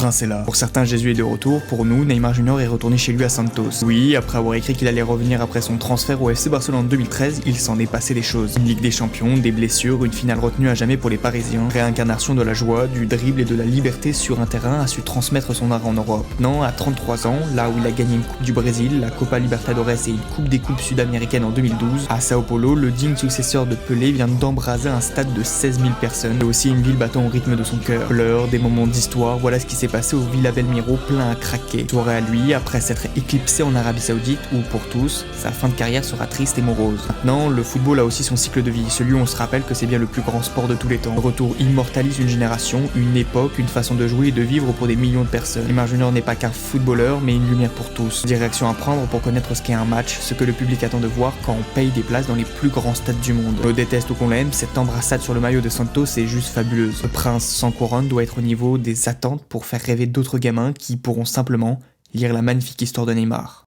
prince est là. Pour certains, Jésus est de retour, pour nous, Neymar Junior est retourné chez lui à Santos. Oui, après avoir écrit qu'il allait revenir après son transfert au FC Barcelone en 2013, il s'en est passé des choses. Une Ligue des Champions, des blessures, une finale retenue à jamais pour les Parisiens, réincarnation de la joie, du dribble et de la liberté sur un terrain a su transmettre son art en Europe. Non, à 33 ans, là où il a gagné une Coupe du Brésil, la Copa Libertadores et une Coupe des Coupes sud-américaines en 2012, à Sao Paulo, le digne successeur de Pelé vient d'embraser un stade de 16 000 personnes et aussi une ville battant au rythme de son cœur. Pleurs, des moments d'histoire, voilà ce qui s'est passé au Villa Belmiro plein à craquer. Soirée à lui, après s'être éclipsé en Arabie Saoudite où, pour tous, sa fin de carrière sera triste et morose. Maintenant, le football a aussi son cycle de vie, celui où on se rappelle que c'est bien le plus grand sport de tous les temps. Le retour immortalise une génération, une époque, une façon de jouer et de vivre pour des millions de personnes. Neymar Junior n'est pas qu'un footballeur, mais une lumière pour tous. Des réactions à prendre pour connaître ce qu'est un match, ce que le public attend de voir quand on paye des places dans les plus grands stades du monde. On le déteste ou qu'on l'aime, cette embrassade sur le maillot de Santos est juste fabuleuse. Le prince sans couronne doit être au niveau des attentes pour faire rêver d'autres gamins qui pourront simplement lire la magnifique histoire de Neymar.